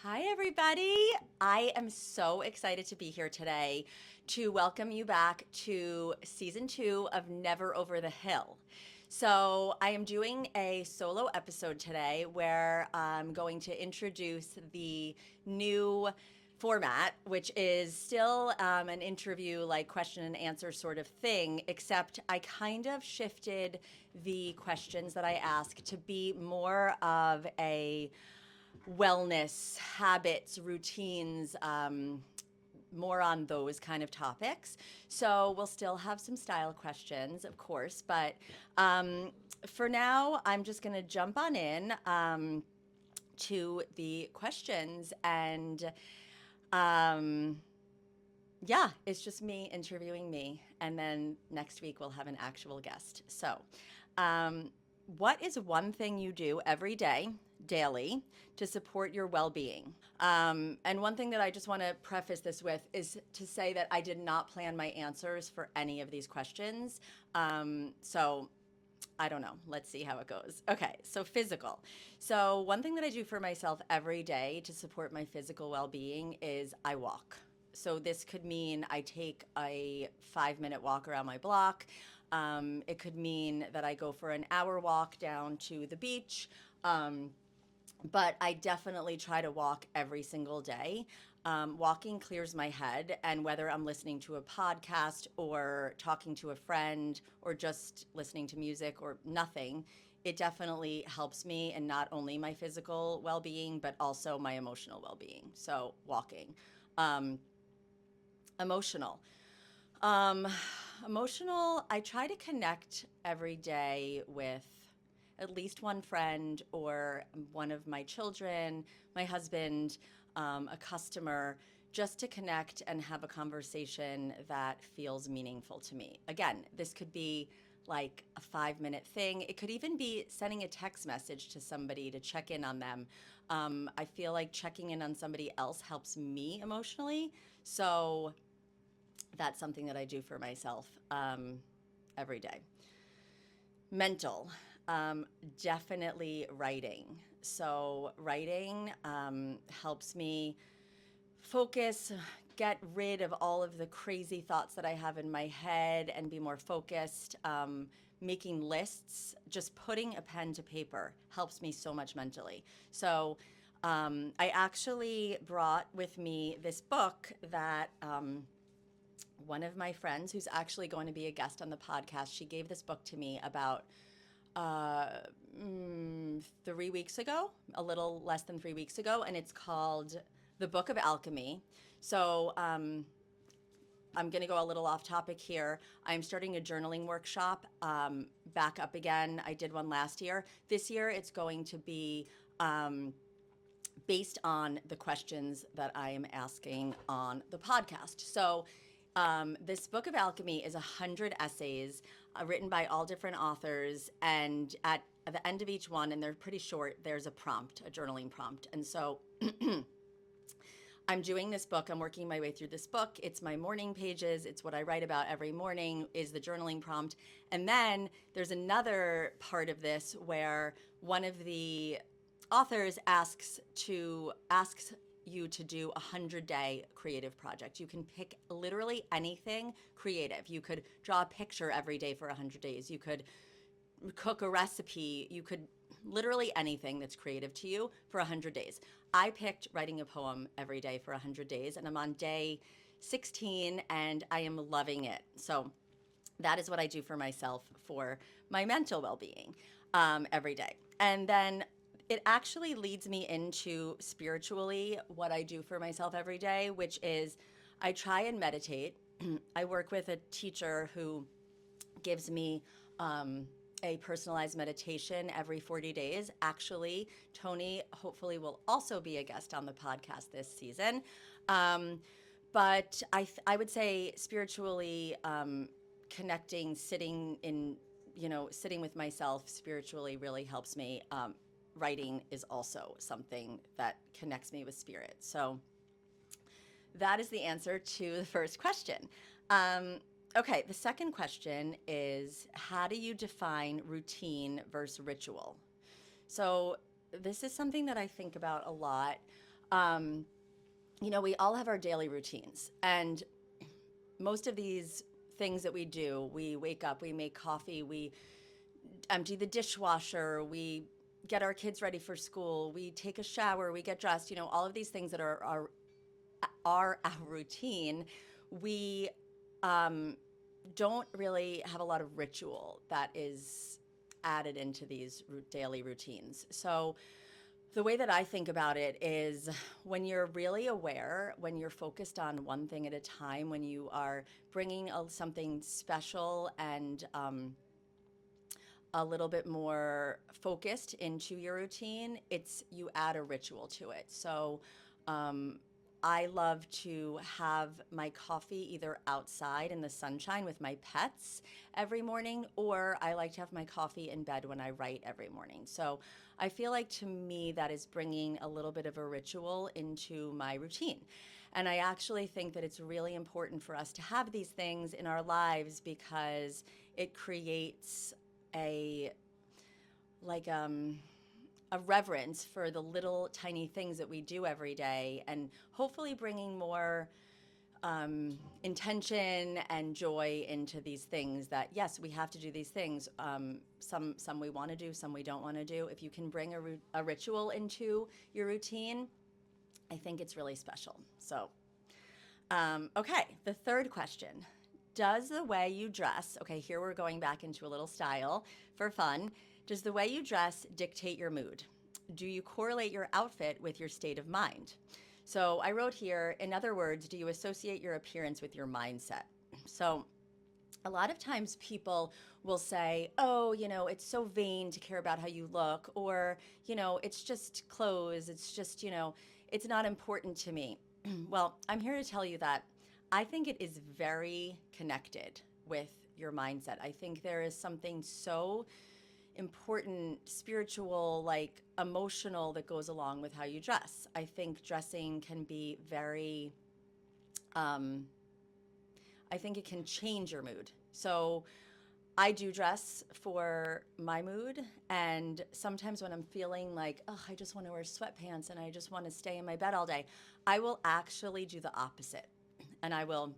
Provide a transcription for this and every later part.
Hi, everybody. I am so excited to be here today to welcome you back to season 2 of Never Over the Hill. So, I am doing a solo episode today where I'm going to introduce the new format, which is still an interview, like question and answer sort of thing, except I kind of shifted the questions that I ask to be more of a wellness, habits, routines, more on those kind of topics. So we'll still have some style questions, of course, but for now, I'm just going to jump on in to the questions and um, yeah, it's just me interviewing me. And then next week we'll have an actual guest. So, um, what is one thing you do every day, daily, to support your well being? And one thing that I just want to preface this with is to say that I did not plan my answers for any of these questions. So, I don't know. Let's see how it goes. Okay, so physical. So, one thing that I do for myself every day to support my physical well being is I walk. So, this could mean I take a 5 minute walk around my block. It could mean that I go for an hour walk down to the beach. Um, but I definitely try to walk every single day. Walking clears my head, and whether I'm listening to a podcast or talking to a friend or just listening to music or nothing, it definitely helps me in not only my physical well being, but also my emotional well being. So, walking. Um, Emotional. Um, Emotional, I try to connect every day with at least one friend or one of my children, my husband, a customer, just to connect and have a conversation that feels meaningful to me. Again, this could be like a 5 minute thing. It could even be sending a text message to somebody to check in on them. I feel like checking in on somebody else helps me emotionally. So that's something that I do for myself every day. Mental, um, definitely writing. So, writing helps me focus, get rid of all of the crazy thoughts that I have in my head and be more focused. Making lists, just putting a pen to paper helps me so much mentally. So, I actually brought with me this book that one of my friends, who's actually going to be a guest on the podcast, she gave this book to me about uh, 3 weeks ago, a little less than 3 weeks ago, and it's called The Book of Alchemy. So I'm going to go a little off topic here. I'm starting a journaling workshop back up again. I did one last year. This year, it's going to be based on the questions that I am asking on the podcast. So, this book of alchemy is 100 essays written by all different authors, and at the end of each one, and they're pretty short, there's a prompt, a journaling prompt. And so I'm doing this book. I'm working my way through this book. It's my morning pages. It's what I write about every morning is the journaling prompt. And then there's another part of this where one of the authors asks you to do a 100-day creative project. You can pick literally anything creative. You could draw a picture every day for 100 days. You could cook a recipe. You could literally anything that's creative to you for 100 days. I picked writing a poem every day for 100 days, and I'm on day 16, and I am loving it. So that is what I do for myself for my mental well being every day. And then it actually leads me into spiritually what I do for myself every day, which is I try and meditate. I work with a teacher who gives me a personalized meditation every 40 days. Actually, Tony hopefully will also be a guest on the podcast this season. Um, but I would say spiritually connecting, sitting with myself spiritually really helps me. Writing is also something that connects me with spirit. So that is the answer to the first question. Okay, the second question is how do you define routine versus ritual? So, this is something that I think about a lot. Um, we all have our daily routines, and most of these things that we do, we wake up, we make coffee, we empty the dishwasher, we get our kids ready for school, we take a shower, we get dressed, all of these things that are our routine, we don't really have a lot of ritual that is added into these daily routines. So the way that I think about it is when you're really aware, when you're focused on one thing at a time, when you are bringing something special and a little bit more focused into your routine, you add a ritual to it. So um, I love to have my coffee either outside in the sunshine with my pets every morning, or I like to have my coffee in bed when I write every morning. So I feel like to me that is bringing a little bit of a ritual into my routine. And I actually think that it's really important for us to have these things in our lives because it creates a like a reverence for the little tiny things that we do every day, and hopefully bringing more intention and joy into these things. That yes, we have to do these things. Some we want to do, some we don't want to do. If you can bring a ritual into your routine, I think it's really special. So okay, the third question. Does the way you dress, okay, here we're going back into a little style for fun. Does the way you dress dictate your mood? Do you correlate your outfit with your state of mind? So I wrote here, in other words, do you associate your appearance with your mindset? So a lot of times people will say, oh, it's so vain to care about how you look, or, it's just clothes. It's just, it's not important to me. Well, I'm here to tell you that I think it is very connected with your mindset. I think there is something so important, spiritual, like emotional, that goes along with how you dress. I think dressing can be very, I think it can change your mood. So I do dress for my mood. And sometimes when I'm feeling like, oh, I just want to wear sweatpants and I just want to stay in my bed all day, I will actually do the opposite. And I will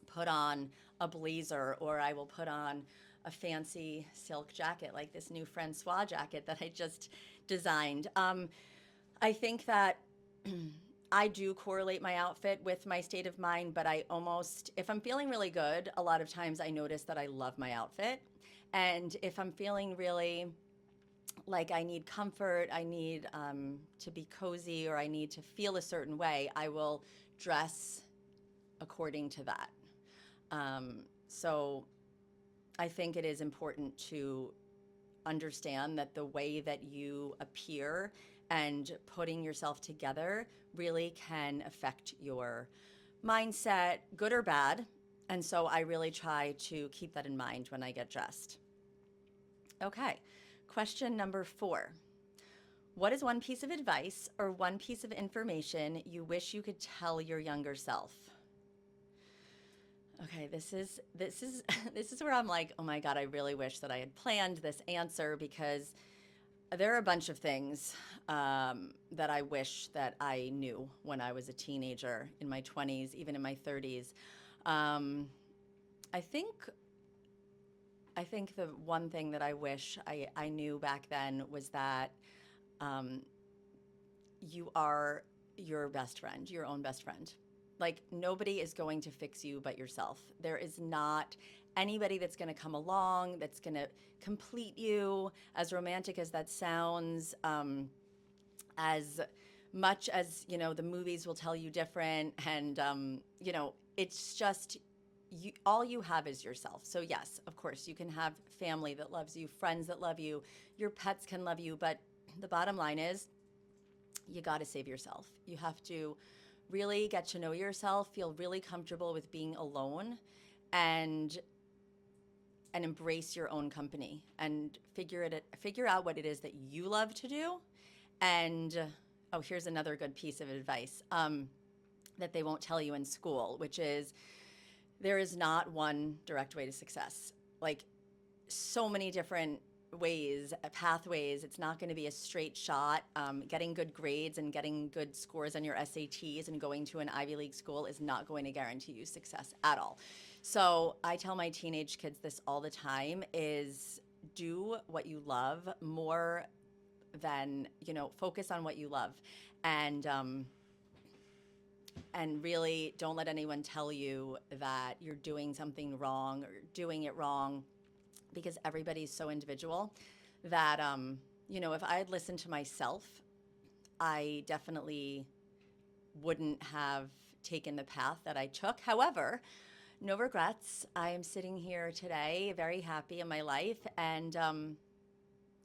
put on a blazer, or I will put on a fancy silk jacket like this new Francois jacket that I just designed. I think that I do correlate my outfit with my state of mind, but if I'm feeling really good, a lot of times I notice that I love my outfit. And if I'm feeling really like I need comfort, I need to be cozy, or I need to feel a certain way, I will dress according to that. So I think it is important to understand that the way that you appear and putting yourself together really can affect your mindset, good or bad. And so I really try to keep that in mind when I get dressed. Okay, question number 4. What is one piece of advice or one piece of information you wish you could tell your younger self? Okay, this is this is where I'm like, oh my God, I really wish that I had planned this answer, because there are a bunch of things that I wish that I knew when I was a teenager, in my 20s, even in my 30s. Um, I think I think the one thing that I wish I knew back then was that um, you are your best friend, your own best friend. Like, nobody is going to fix you but yourself. There is not anybody that's going to come along that's going to complete you, as romantic as that sounds, as much as, the movies will tell you different. And, it's just, all you have is yourself. So yes, of course, you can have family that loves you, friends that love you, your pets can love you, but the bottom line is you got to save yourself. You have to really get to know yourself, feel really comfortable with being alone, and embrace your own company, and figure out what it is that you love to do. And oh, here's another good piece of advice that they won't tell you in school, which is there is not one direct way to success. Like, so many different ways, pathways. It's not going to be a straight shot. Getting good grades and getting good scores on your SATs and going to an Ivy League school is not going to guarantee you success at all. So I tell my teenage kids this all the time is do what you love more than, focus on what you love. And, um, and really don't let anyone tell you that you're doing something wrong or doing it wrong because everybody's so individual that if I had listened to myself, I definitely wouldn't have taken the path that I took. However, no regrets. I am sitting here today very happy in my life and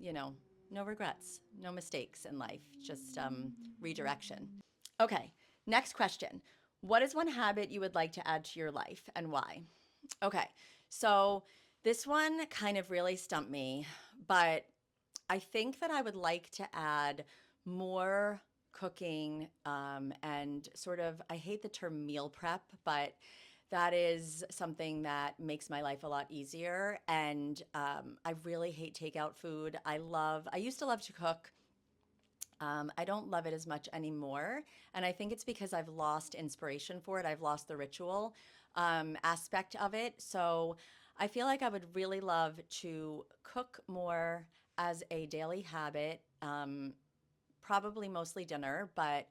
you know, no regrets, no mistakes in life, just redirection. Okay, next question. What is one habit you would like to add to your life and why? Okay, so this one kind of really stumped me, but I think that I would like to add more cooking and sort of, I hate the term meal prep, but that is something that makes my life a lot easier. And I really hate takeout food. I used to love to cook. I don't love it as much anymore. And I think it's because I've lost inspiration for it. I've lost the ritual aspect of it. So I feel like I would really love to cook more as a daily habit. Probably mostly dinner, but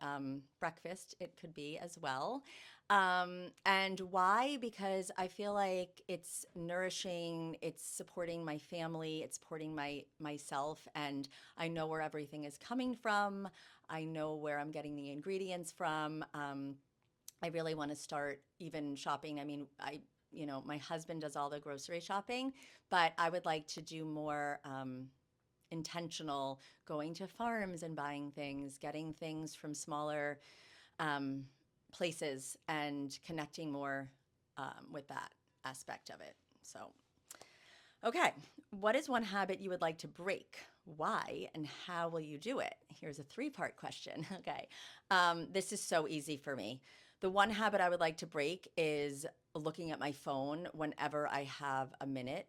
breakfast it could be as well. And why? Because I feel like it's nourishing, it's supporting my family, it's supporting myself, and I know where everything is coming from. I know where I'm getting the ingredients from. I really want to start even shopping. I mean, my husband does all the grocery shopping, but I would like to do more. Intentional going to farms and buying things, getting things from smaller um, places, and connecting more with that aspect of it. So, okay, what is one habit you would like to break? Why and how will you do it? Here's a three-part question. Okay, this is so easy for me. The one habit I would like to break is looking at my phone whenever I have a minute.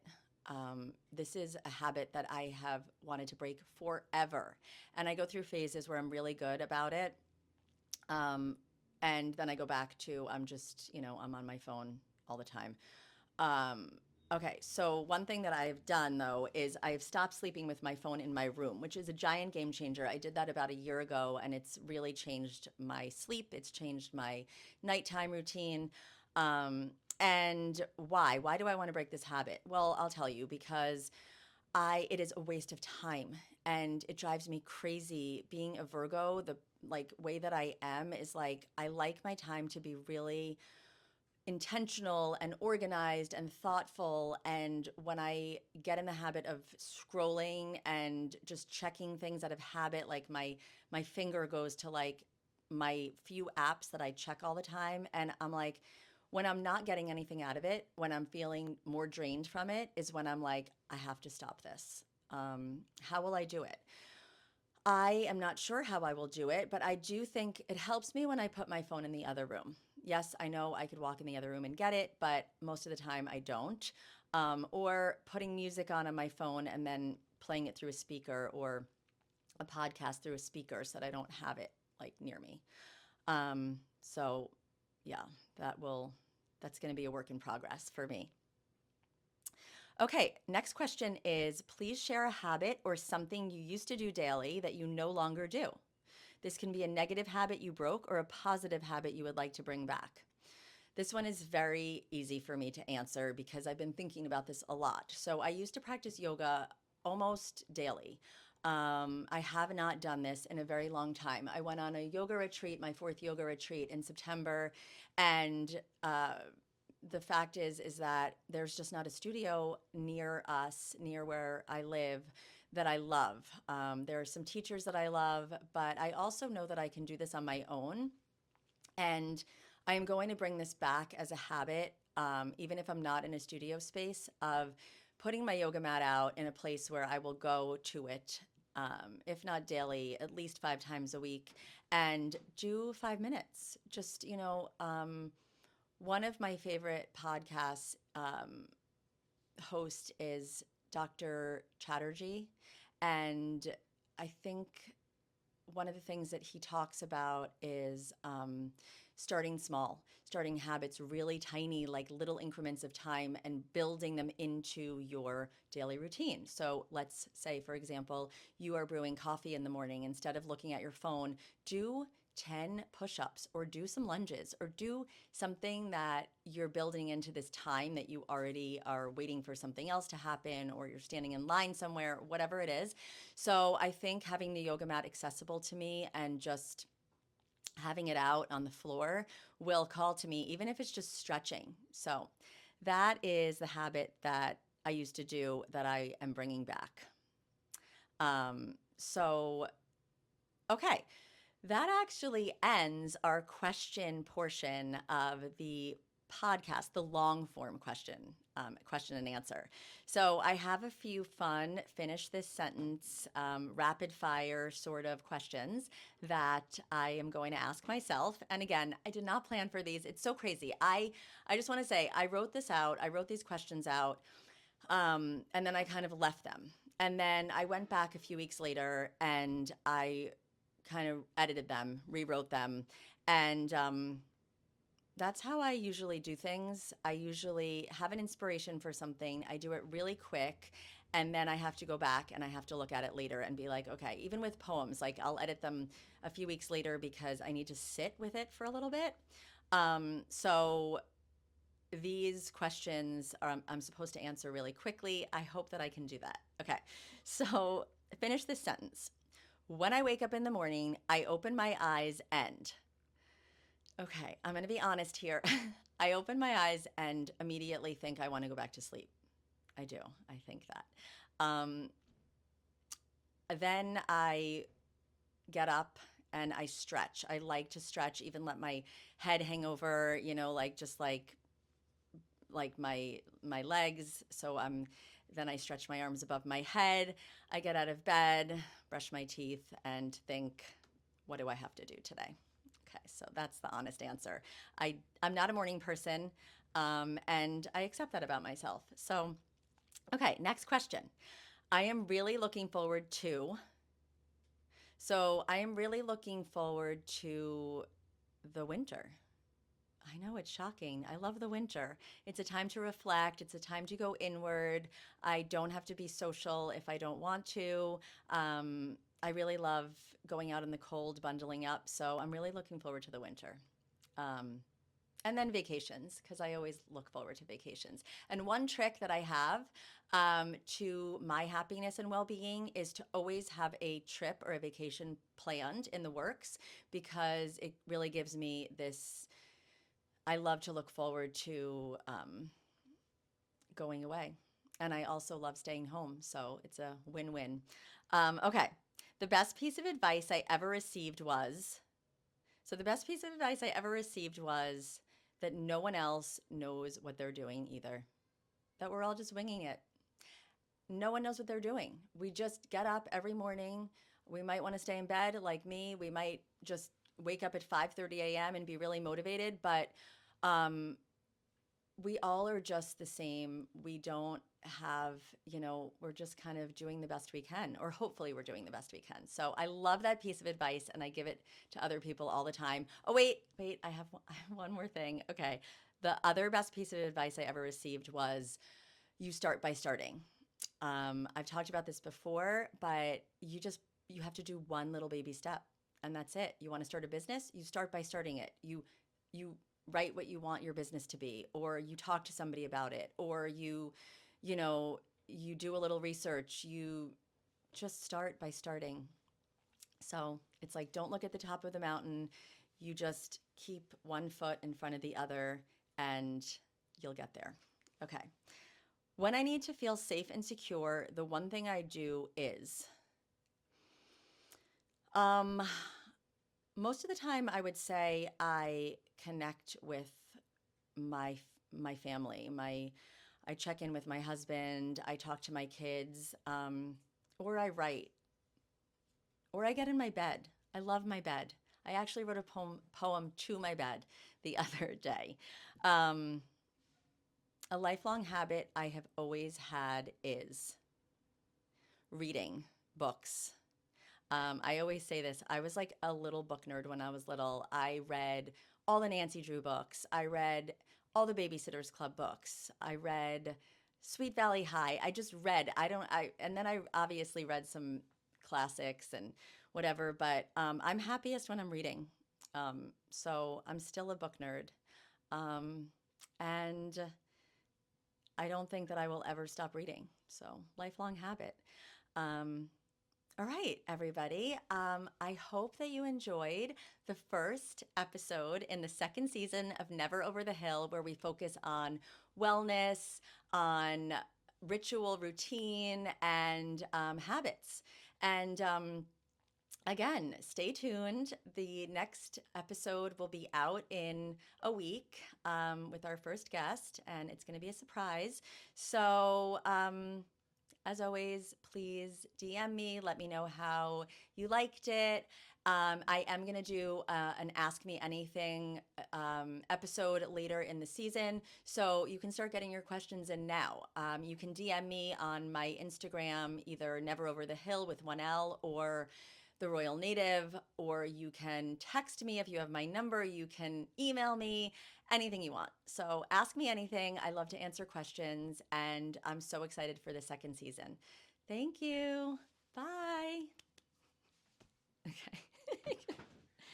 This is a habit that I have wanted to break forever. And I go through phases where I'm really good about it. Um, and then I go back to I'm just, I'm on my phone all the time. Um, okay, so one thing that I've done though is I've stopped sleeping with my phone in my room, which is a giant game changer. I did that about a year ago and it's really changed my sleep. It's changed my nighttime routine. And why? Why do I want to break this habit? Well, I'll tell you because it is a waste of time and it drives me crazy. Being a Virgo, the like way that I am is like I like my time to be really intentional and organized and thoughtful. And when I get in the habit of scrolling and just checking things out of habit, like my finger goes to like my few apps that I check all the time, and I'm like, when I'm not getting anything out of it, when I'm feeling more drained from it, is when I'm like, I have to stop this. How will I do it? I am not sure how I will do it, but I do think it helps me when I put my phone in the other room. Yes, I know I could walk in the other room and get it, but most of the time I don't. Or putting music on my phone and then playing it through a speaker or a podcast through a speaker so that I don't have it like near me. So yeah, that's going to be a work in progress for me. Okay, next question is please share a habit or something you used to do daily that you no longer do. This can be a negative habit you broke or a positive habit you would like to bring back. This one is very easy for me to answer because I've been thinking about this a lot. So I used to practice yoga almost daily. I have not done this in a very long time. I went on a yoga retreat, my fourth yoga retreat in September, and the fact is that there's just not a studio near us, near where I live, that I love. There are some teachers that I love, but I also know that I can do this on my own. And I am going to bring this back as a habit, even if I'm not in a studio space, of putting my yoga mat out in a place where I will go to it, if not daily, at least 5 times a week, and do 5 minutes. Just, one of my favorite podcasts host is Dr. Chatterjee. And I think one of the things that he talks about is starting small, starting habits really tiny, like little increments of time, and building them into your daily routine. So let's say, for example, you are brewing coffee in the morning. Instead of looking at your phone, do 10 push ups or do some lunges or do something that you're building into this time that you already are waiting for something else to happen, or you're standing in line somewhere, whatever it is. So I think having the yoga mat accessible to me and just having it out on the floor will call to me, even if it's just stretching. So that is the habit that I used to do that I am bringing back. So, okay, that actually ends our question portion of the podcast, the long form question and answer. So I have a few fun, finish this sentence, rapid fire sort of questions that I am going to ask myself. And again, I did not plan for these. It's so crazy. I just want to say I wrote this out. I wrote these questions out, and then I kind of left them. And then I went back a few weeks later and I kind of edited them, rewrote them, and that's how I usually do things. I usually have an inspiration for something, I do it really quick, and then I have to go back and I have to look at it later and be like, okay, even with poems, like I'll edit them a few weeks later because I need to sit with it for a little bit. So these questions I'm supposed to answer really quickly. I hope that I can do that. Okay, so finish this sentence. When I wake up in the morning, I open my eyes and. Okay, I'm going to be honest here. I open my eyes and immediately think I want to go back to sleep. I do. I think that. Then I get up and I stretch. I like to stretch, even let my head hang over, like just like my legs. So then I stretch my arms above my head. I get out of bed, brush my teeth, and think, what do I have to do today? Okay, so that's the honest answer. I'm not a morning person, and I accept that about myself. So, okay, next question. I am really looking forward to. So I am really looking forward to the winter. I know it's shocking. I love the winter. It's a time to reflect. It's a time to go inward. I don't have to be social if I don't want to. I really love going out in the cold, bundling up. So I'm really looking forward to the winter. Um, and then vacations, because I always look forward to vacations. And one trick that I have to my happiness and well being is to always have a trip or a vacation planned in the works, because it really gives me this. I love to look forward to going away. And I also love staying home. So it's a win win. Okay. The best piece of advice I ever received was the best piece of advice I ever received was that no one else knows what they're doing either, that we're all just winging it. No one knows what they're doing. We just get up every morning. We might want to stay in bed like me. We might just wake up at 5:30 a.m. and be really motivated, but um, we all are just the same. We don't have, we're just kind of doing the best we can, or hopefully we're doing the best we can. So I love that piece of advice and I give it to other people all the time. Oh, wait, I have one more thing. Okay. The other best piece of advice I ever received was you start by starting. I've talked about this before, but you have to do one little baby step and that's it. You want to start a business? You start by starting it. You write what you want your business to be, or you talk to somebody about it, or you know, you do a little research. You just start by starting. So it's like, don't look at the top of the mountain. You just keep one foot in front of the other and you'll get there. Okay. When I need to feel safe and secure, the one thing I do is, um, most of the time I would say I connect with my my family. I check in with my husband. I talk to my kids, or I write, or I get in my bed. I love my bed. I actually wrote a poem to my bed the other day. Um, A lifelong habit I have always had is reading books. I always say this. I was like a little book nerd when I was little. I read all the Nancy Drew books. I read all the Babysitters Club books. I read Sweet Valley High. I just read. And then I obviously read some classics and whatever, but I'm happiest when I'm reading. So I'm still a book nerd. Um, and I don't think that I will ever stop reading. So, lifelong habit. Um, all right, everybody. I hope that you enjoyed the first episode in the second season of Never Over the Hill, where we focus on wellness, on ritual routine, and habits. And again, stay tuned. The next episode will be out in a week with our first guest, and it's going to be a surprise. So, as always, please DM me. Let me know how you liked it. I am going to do an Ask Me Anything episode later in the season. So you can start getting your questions in now. You can DM me on my Instagram, either Never Over the Hill with 1L or The Royal Native, or you can text me if you have my number. You can email me, anything you want. So ask me anything. I love to answer questions, and I'm so excited for the second season. Thank you. Bye. Okay.